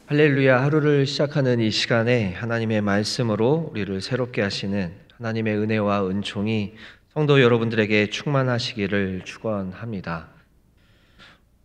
할렐루야. 하루를 시작하는 이 시간에 하나님의 말씀으로 우리를 새롭게 하시는 하나님의 은혜와 은총이 성도 여러분들에게 충만하시기를 축원합니다.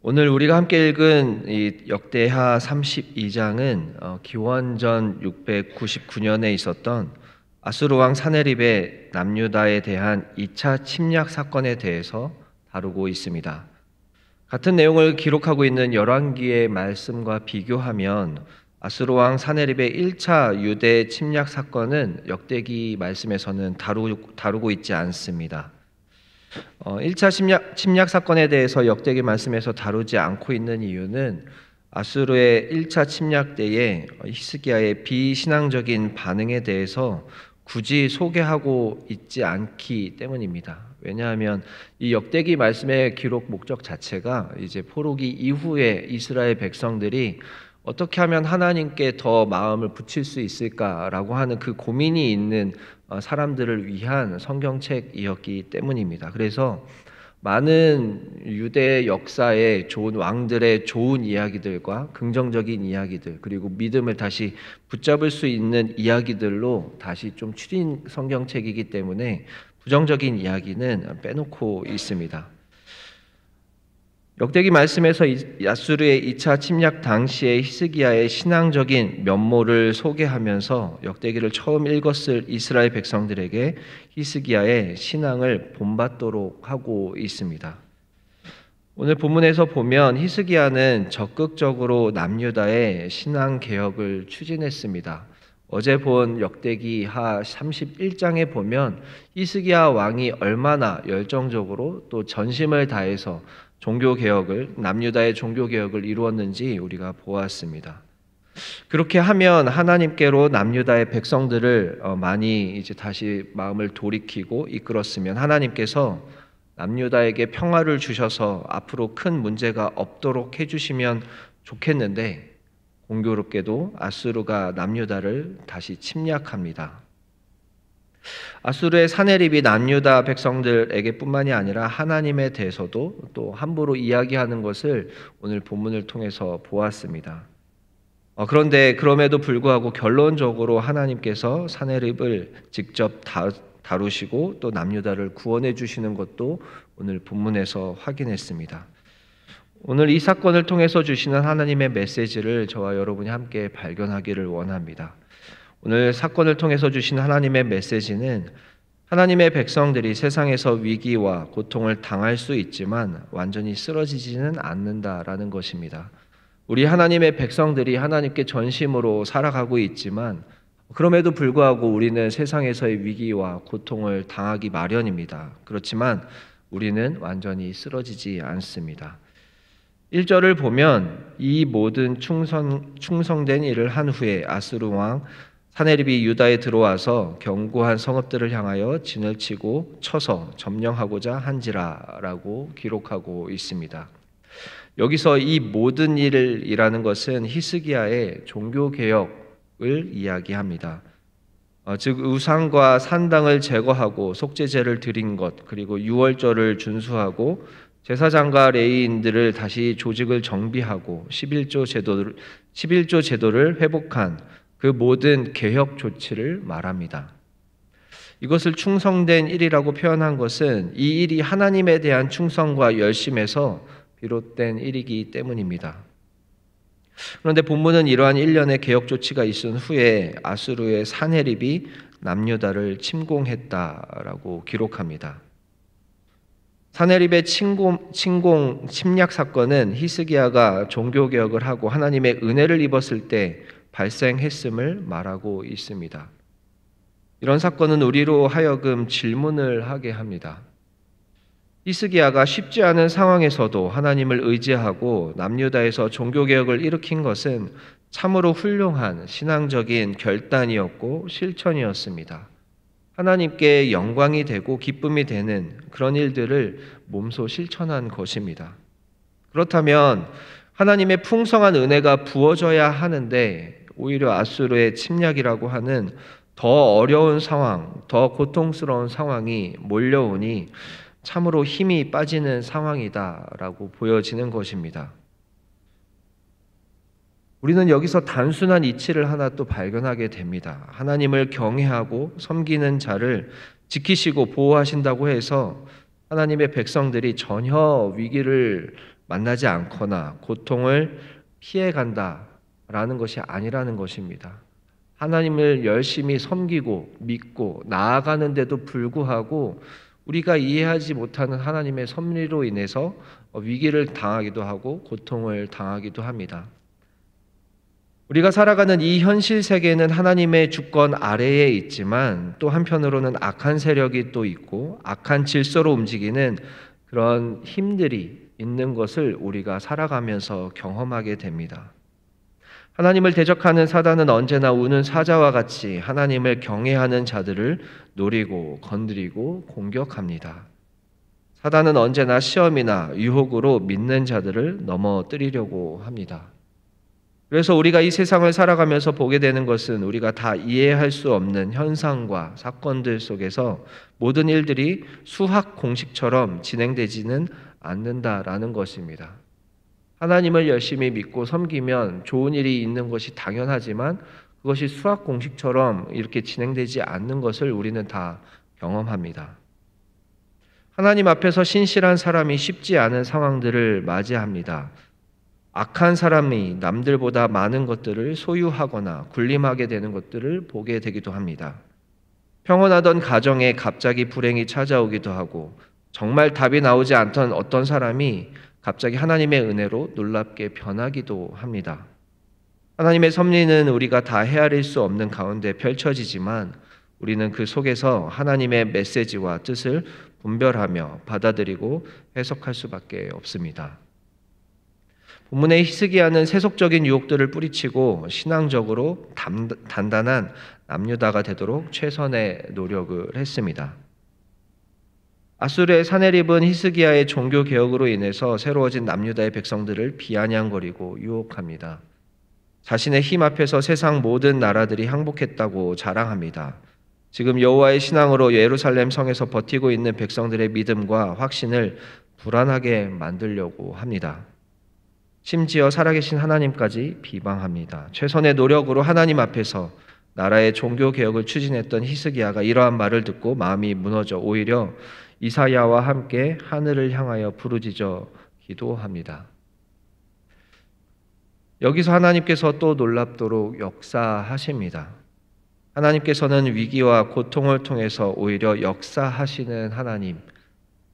오늘 우리가 함께 읽은 이 역대하 32장은 기원전 699년에 있었던 아수르 왕 사네립의 남유다에 대한 2차 침략 사건에 대해서 다루고 있습니다. 같은 내용을 기록하고 있는 열왕기의 말씀과 비교하면 아수르 왕 사네립의 1차 유대 침략 사건은 역대기 말씀에서는 다루고 있지 않습니다. 1차 침략 사건에 대해서 역대기 말씀에서 다루지 않고 있는 이유는 아수르의 1차 침략 때에 히스기야의 비신앙적인 반응에 대해서 굳이 소개하고 있지 않기 때문입니다. 왜냐하면 이 역대기 말씀의 기록 목적 자체가 이제 포로기 이후에 이스라엘 백성들이 어떻게 하면 하나님께 더 마음을 붙일 수 있을까라고 하는 그 고민이 있는 사람들을 위한 성경책이었기 때문입니다. 그래서 많은 유대 역사의 좋은 왕들의 좋은 이야기들과 긍정적인 이야기들, 그리고 믿음을 다시 붙잡을 수 있는 이야기들로 다시 좀 추린 성경책이기 때문에 부정적인 이야기는 빼놓고 있습니다. 역대기 말씀에서 아수르의 2차 침략 당시의 히스기야의 신앙적인 면모를 소개하면서 역대기를 처음 읽었을 이스라엘 백성들에게 히스기야의 신앙을 본받도록 하고 있습니다. 오늘 본문에서 보면 히스기야는 적극적으로 남유다의 신앙 개혁을 추진했습니다. 어제 본 역대기하 31장에 보면 히스기야 왕이 얼마나 열정적으로 또 전심을 다해서 남유다의 종교개혁을 이루었는지 우리가 보았습니다. 그렇게 하면 하나님께로 남유다의 백성들을 많이 이제 다시 마음을 돌이키고 이끌었으면 하나님께서 남유다에게 평화를 주셔서 앞으로 큰 문제가 없도록 해주시면 좋겠는데, 공교롭게도 아수르가 남유다를 다시 침략합니다. 아수르의 사네립이 남유다 백성들에게 뿐만이 아니라 하나님에 대해서도 또 함부로 이야기하는 것을 오늘 본문을 통해서 보았습니다. 그런데 그럼에도 불구하고 결론적으로 하나님께서 사네립을 직접 다루시고 또 남유다를 구원해 주시는 것도 오늘 본문에서 확인했습니다. 오늘 이 사건을 통해서 주시는 하나님의 메시지를 저와 여러분이 함께 발견하기를 원합니다. 오늘 사건을 통해서 주신 하나님의 메시지는 하나님의 백성들이 세상에서 위기와 고통을 당할 수 있지만 완전히 쓰러지지는 않는다라는 것입니다. 우리 하나님의 백성들이 하나님께 전심으로 살아가고 있지만 그럼에도 불구하고 우리는 세상에서의 위기와 고통을 당하기 마련입니다. 그렇지만 우리는 완전히 쓰러지지 않습니다. 1절을 보면 이 모든 충성된 일을 한 후에 아수르 왕 사네립이 유다에 들어와서 견고한 성읍들을 향하여 진을 치고 쳐서 점령하고자 한지라라고 기록하고 있습니다. 여기서 이 모든 일이라는 것은 히스기야의 종교개혁을 이야기합니다. 즉 우상과 산당을 제거하고 속죄제를 드린 것, 그리고 유월절을 준수하고 제사장과 레위인들을 다시 조직을 정비하고 11조 제도를 회복한 그 모든 개혁 조치를 말합니다. 이것을 충성된 일이라고 표현한 것은 이 일이 하나님에 대한 충성과 열심에서 비롯된 일이기 때문입니다. 그런데 본문은 이러한 일련의 개혁 조치가 있은 후에 아수르의 사네립이 남유다를 침공했다라고 기록합니다. 사네립의 침략 사건은 히스기야가 종교개혁을 하고 하나님의 은혜를 입었을 때 발생했음을 말하고 있습니다. 이런 사건은 우리로 하여금 질문을 하게 합니다. 히스기야가 쉽지 않은 상황에서도 하나님을 의지하고 남유다에서 종교개혁을 일으킨 것은 참으로 훌륭한 신앙적인 결단이었고 실천이었습니다. 하나님께 영광이 되고 기쁨이 되는 그런 일들을 몸소 실천한 것입니다. 그렇다면 하나님의 풍성한 은혜가 부어져야 하는데 오히려 아수르의 침략이라고 하는 더 어려운 상황, 더 고통스러운 상황이 몰려오니 참으로 힘이 빠지는 상황이다라고 보여지는 것입니다. 우리는 여기서 단순한 이치를 하나 또 발견하게 됩니다. 하나님을 경외하고 섬기는 자를 지키시고 보호하신다고 해서 하나님의 백성들이 전혀 위기를 만나지 않거나 고통을 피해 간다라는 것이 아니라는 것입니다. 하나님을 열심히 섬기고 믿고 나아가는데도 불구하고 우리가 이해하지 못하는 하나님의 섭리로 인해서 위기를 당하기도 하고 고통을 당하기도 합니다. 우리가 살아가는 이 현실 세계는 하나님의 주권 아래에 있지만 또 한편으로는 악한 세력이 또 있고 악한 질서로 움직이는 그런 힘들이 있는 것을 우리가 살아가면서 경험하게 됩니다. 하나님을 대적하는 사단은 언제나 우는 사자와 같이 하나님을 경외하는 자들을 노리고 건드리고 공격합니다. 사단은 언제나 시험이나 유혹으로 믿는 자들을 넘어뜨리려고 합니다. 그래서 우리가 이 세상을 살아가면서 보게 되는 것은 우리가 다 이해할 수 없는 현상과 사건들 속에서 모든 일들이 수학 공식처럼 진행되지는 않는다라는 것입니다. 하나님을 열심히 믿고 섬기면 좋은 일이 있는 것이 당연하지만 그것이 수학 공식처럼 이렇게 진행되지 않는 것을 우리는 다 경험합니다. 하나님 앞에서 신실한 사람이 쉽지 않은 상황들을 맞이합니다. 악한 사람이 남들보다 많은 것들을 소유하거나 군림하게 되는 것들을 보게 되기도 합니다. 평온하던 가정에 갑자기 불행이 찾아오기도 하고 정말 답이 나오지 않던 어떤 사람이 갑자기 하나님의 은혜로 놀랍게 변하기도 합니다. 하나님의 섭리는 우리가 다 헤아릴 수 없는 가운데 펼쳐지지만 우리는 그 속에서 하나님의 메시지와 뜻을 분별하며 받아들이고 해석할 수밖에 없습니다. 본문의 히스기야는 세속적인 유혹들을 뿌리치고 신앙적으로 단단한 남유다가 되도록 최선의 노력을 했습니다. 아수르의 사네립은 히스기야의 종교 개혁으로 인해서 새로워진 남유다의 백성들을 비아냥거리고 유혹합니다. 자신의 힘 앞에서 세상 모든 나라들이 항복했다고 자랑합니다. 지금 여호와의 신앙으로 예루살렘 성에서 버티고 있는 백성들의 믿음과 확신을 불안하게 만들려고 합니다. 심지어 살아계신 하나님까지 비방합니다. 최선의 노력으로 하나님 앞에서 나라의 종교 개혁을 추진했던 히스기야가 이러한 말을 듣고 마음이 무너져 오히려 이사야와 함께 하늘을 향하여 부르짖어 기도합니다. 여기서 하나님께서 또 놀랍도록 역사하십니다. 하나님께서는 위기와 고통을 통해서 오히려 역사하시는 하나님,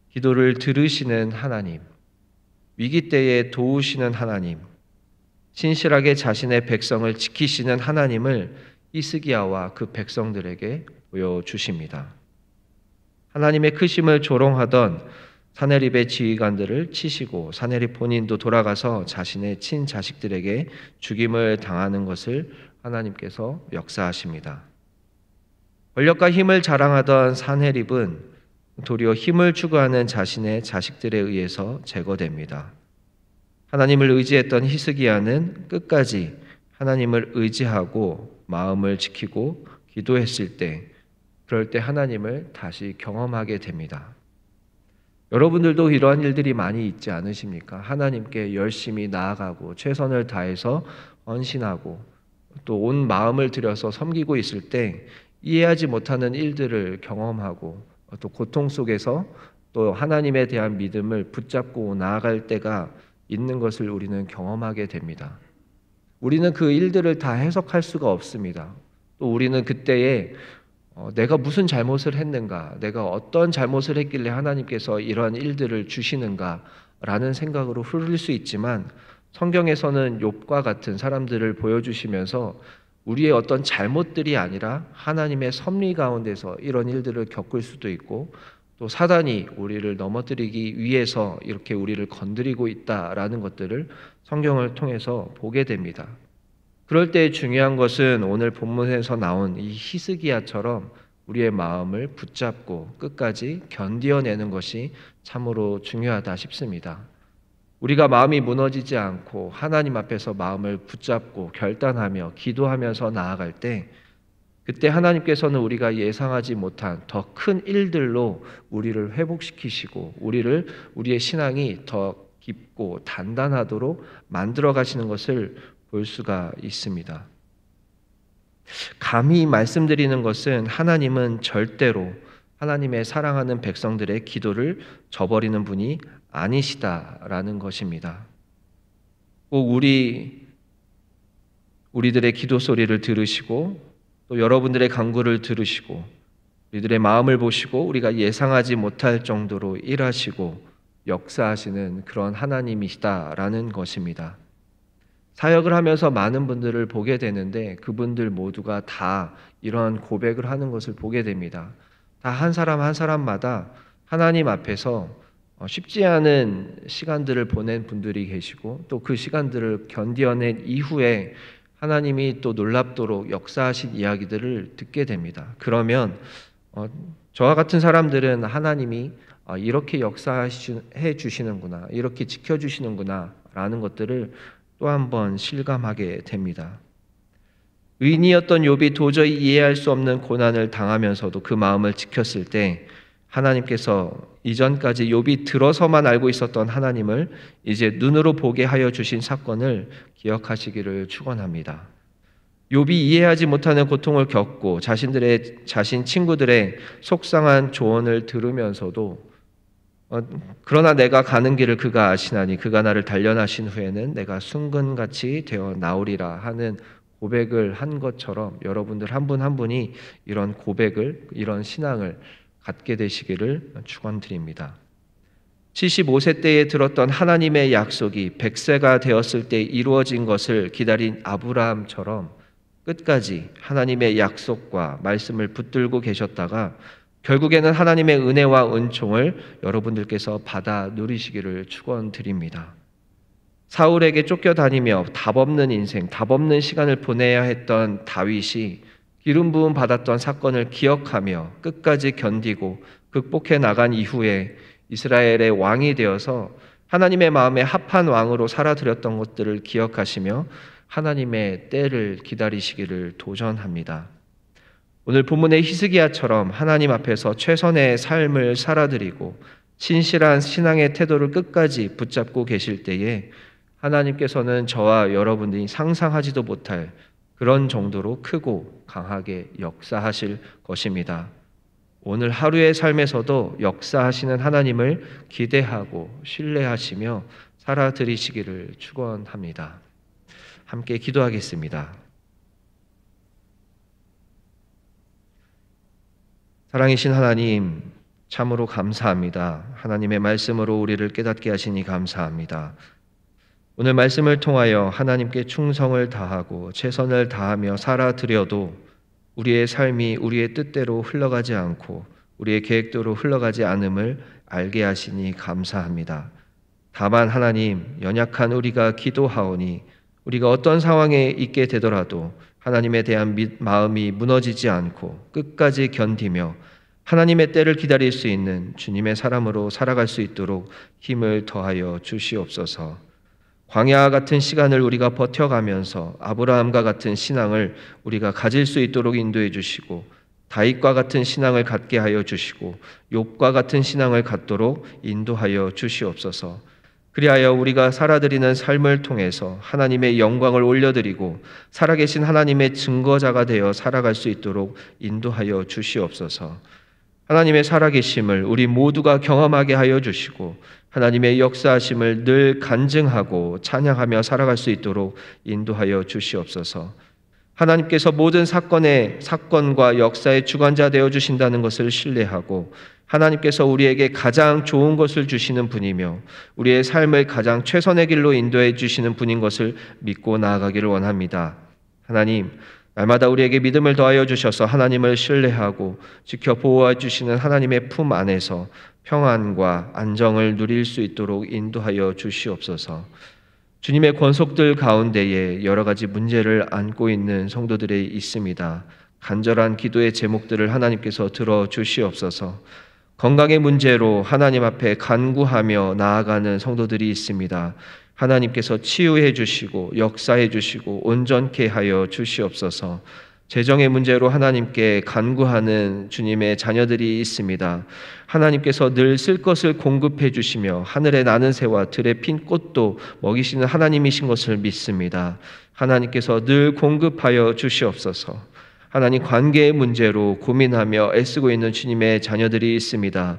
기도를 들으시는 하나님, 위기 때에 도우시는 하나님, 신실하게 자신의 백성을 지키시는 하나님을 히스기야와 그 백성들에게 보여주십니다. 하나님의 크심을 조롱하던 사네립의 지휘관들을 치시고 사네립 본인도 돌아가서 자신의 친자식들에게 죽임을 당하는 것을 하나님께서 역사하십니다. 권력과 힘을 자랑하던 사네립은 도리어 힘을 추구하는 자신의 자식들에 의해서 제거됩니다. 하나님을 의지했던 히스기야는 끝까지 하나님을 의지하고 마음을 지키고 기도했을 때, 그럴 때 하나님을 다시 경험하게 됩니다. 여러분들도 이러한 일들이 많이 있지 않으십니까? 하나님께 열심히 나아가고 최선을 다해서 헌신하고 또 온 마음을 들여서 섬기고 있을 때 이해하지 못하는 일들을 경험하고 또 고통 속에서 또 하나님에 대한 믿음을 붙잡고 나아갈 때가 있는 것을 우리는 경험하게 됩니다. 우리는 그 일들을 다 해석할 수가 없습니다. 또 우리는 그때에 내가 무슨 잘못을 했는가, 내가 어떤 잘못을 했길래 하나님께서 이러한 일들을 주시는가 라는 생각으로 흐를 수 있지만 성경에서는 욥과 같은 사람들을 보여주시면서 우리의 어떤 잘못들이 아니라 하나님의 섭리 가운데서 이런 일들을 겪을 수도 있고 또 사단이 우리를 넘어뜨리기 위해서 이렇게 우리를 건드리고 있다라는 것들을 성경을 통해서 보게 됩니다. 그럴 때 중요한 것은 오늘 본문에서 나온 이 히스기야처럼 우리의 마음을 붙잡고 끝까지 견디어내는 것이 참으로 중요하다 싶습니다. 우리가 마음이 무너지지 않고 하나님 앞에서 마음을 붙잡고 결단하며 기도하면서 나아갈 때 그때 하나님께서는 우리가 예상하지 못한 더 큰 일들로 우리를 회복시키시고 우리의 신앙이 더 깊고 단단하도록 만들어 가시는 것을 볼 수가 있습니다. 감히 말씀드리는 것은 하나님은 절대로 하나님의 사랑하는 백성들의 기도를 저버리는 분이 아니시다라는 것입니다. 꼭 우리들의 기도 소리를 들으시고 또 여러분들의 간구를 들으시고 우리들의 마음을 보시고 우리가 예상하지 못할 정도로 일하시고 역사하시는 그런 하나님이시다라는 것입니다. 사역을 하면서 많은 분들을 보게 되는데 그분들 모두가 다 이러한 고백을 하는 것을 보게 됩니다. 다 한 사람 한 사람마다 하나님 앞에서 쉽지 않은 시간들을 보낸 분들이 계시고 또 그 시간들을 견뎌낸 이후에 하나님이 또 놀랍도록 역사하신 이야기들을 듣게 됩니다. 그러면 저와 같은 사람들은 하나님이 이렇게 역사해 주시는구나, 이렇게 지켜주시는구나 라는 것들을 또 한 번 실감하게 됩니다. 의인이었던 욥이 도저히 이해할 수 없는 고난을 당하면서도 그 마음을 지켰을 때 하나님께서 이전까지 욥이 들어서만 알고 있었던 하나님을 이제 눈으로 보게 하여 주신 사건을 기억하시기를 축원합니다. 욥이 이해하지 못하는 고통을 겪고 자신 친구들의 속상한 조언을 들으면서도 그러나 내가 가는 길을 그가 아시나니 그가 나를 단련하신 후에는 내가 순금같이 되어 나오리라 하는 고백을 한 것처럼 여러분들 한 분 한 분이 이런 고백을, 이런 신앙을 갖게 되시기를 축원드립니다. 75세 때에 들었던 하나님의 약속이 100세가 되었을 때 이루어진 것을 기다린 아브라함처럼 끝까지 하나님의 약속과 말씀을 붙들고 계셨다가 결국에는 하나님의 은혜와 은총을 여러분들께서 받아 누리시기를 축원드립니다. 사울에게 쫓겨다니며 답없는 인생, 답없는 시간을 보내야 했던 다윗이 기름 부음 받았던 사건을 기억하며 끝까지 견디고 극복해 나간 이후에 이스라엘의 왕이 되어서 하나님의 마음에 합한 왕으로 살아드렸던 것들을 기억하시며 하나님의 때를 기다리시기를 도전합니다. 오늘 본문의 히스기야처럼 하나님 앞에서 최선의 삶을 살아드리고 신실한 신앙의 태도를 끝까지 붙잡고 계실 때에 하나님께서는 저와 여러분들이 상상하지도 못할 그런 정도로 크고 강하게 역사하실 것입니다. 오늘 하루의 삶에서도 역사하시는 하나님을 기대하고 신뢰하시며 살아드리시기를 축원합니다. 함께 기도하겠습니다. 사랑이신 하나님, 참으로 감사합니다. 하나님의 말씀으로 우리를 깨닫게 하시니 감사합니다. 오늘 말씀을 통하여 하나님께 충성을 다하고 최선을 다하며 살아드려도 우리의 삶이 우리의 뜻대로 흘러가지 않고 우리의 계획대로 흘러가지 않음을 알게 하시니 감사합니다. 다만 하나님, 연약한 우리가 기도하오니 우리가 어떤 상황에 있게 되더라도 하나님에 대한 마음이 무너지지 않고 끝까지 견디며 하나님의 때를 기다릴 수 있는 주님의 사람으로 살아갈 수 있도록 힘을 더하여 주시옵소서. 광야 같은 시간을 우리가 버텨가면서 아브라함과 같은 신앙을 우리가 가질 수 있도록 인도해 주시고 다윗과 같은 신앙을 갖게 하여 주시고 욥과 같은 신앙을 갖도록 인도하여 주시옵소서. 그리하여 우리가 살아드리는 삶을 통해서 하나님의 영광을 올려드리고 살아계신 하나님의 증거자가 되어 살아갈 수 있도록 인도하여 주시옵소서. 하나님의 살아계심을 우리 모두가 경험하게 하여 주시고 하나님의 역사하심을 늘 간증하고 찬양하며 살아갈 수 있도록 인도하여 주시옵소서. 하나님께서 모든 사건과 역사의 주관자 되어 주신다는 것을 신뢰하고 하나님께서 우리에게 가장 좋은 것을 주시는 분이며 우리의 삶을 가장 최선의 길로 인도해 주시는 분인 것을 믿고 나아가기를 원합니다. 하나님, 날마다 우리에게 믿음을 더하여 주셔서 하나님을 신뢰하고 지켜 보호해 주시는 하나님의 품 안에서 평안과 안정을 누릴 수 있도록 인도하여 주시옵소서. 주님의 권속들 가운데에 여러 가지 문제를 안고 있는 성도들이 있습니다. 간절한 기도의 제목들을 하나님께서 들어주시옵소서. 건강의 문제로 하나님 앞에 간구하며 나아가는 성도들이 있습니다. 하나님께서 치유해 주시고 역사해 주시고 온전케 하여 주시옵소서. 재정의 문제로 하나님께 간구하는 주님의 자녀들이 있습니다. 하나님께서 늘 쓸 것을 공급해 주시며 하늘에 나는 새와 들에 핀 꽃도 먹이시는 하나님이신 것을 믿습니다. 하나님께서 늘 공급하여 주시옵소서. 하나님, 관계의 문제로 고민하며 애쓰고 있는 주님의 자녀들이 있습니다.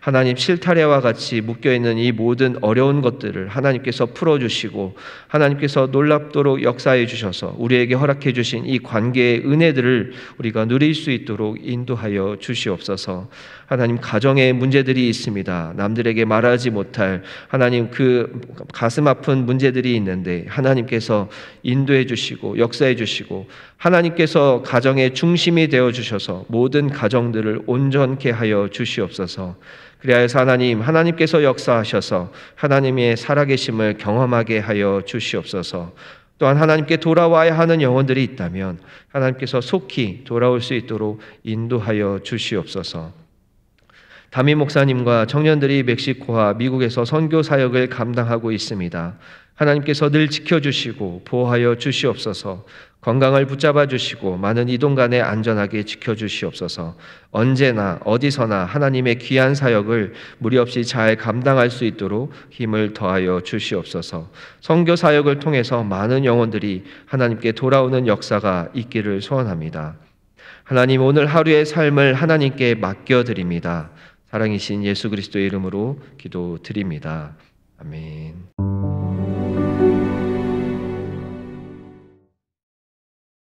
하나님, 실타래와 같이 묶여있는 이 모든 어려운 것들을 하나님께서 풀어주시고 하나님께서 놀랍도록 역사해 주셔서 우리에게 허락해 주신 이 관계의 은혜들을 우리가 누릴 수 있도록 인도하여 주시옵소서. 하나님, 가정에 문제들이 있습니다. 남들에게 말하지 못할 하나님 그 가슴 아픈 문제들이 있는데 하나님께서 인도해 주시고 역사해 주시고 하나님께서 가정의 중심이 되어 주셔서 모든 가정들을 온전케 하여 주시옵소서. 그리하여서 하나님께서 역사하셔서 하나님의 살아계심을 경험하게 하여 주시옵소서. 또한 하나님께 돌아와야 하는 영혼들이 있다면 하나님께서 속히 돌아올 수 있도록 인도하여 주시옵소서. 담임 목사님과 청년들이 멕시코와 미국에서 선교 사역을 감당하고 있습니다. 하나님께서 늘 지켜주시고 보호하여 주시옵소서. 건강을 붙잡아 주시고 많은 이동 간에 안전하게 지켜주시옵소서. 언제나 어디서나 하나님의 귀한 사역을 무리 없이 잘 감당할 수 있도록 힘을 더하여 주시옵소서. 선교 사역을 통해서 많은 영혼들이 하나님께 돌아오는 역사가 있기를 소원합니다. 하나님, 오늘 하루의 삶을 하나님께 맡겨드립니다. 사랑이신 예수 그리스도의 이름으로 기도드립니다. 아멘.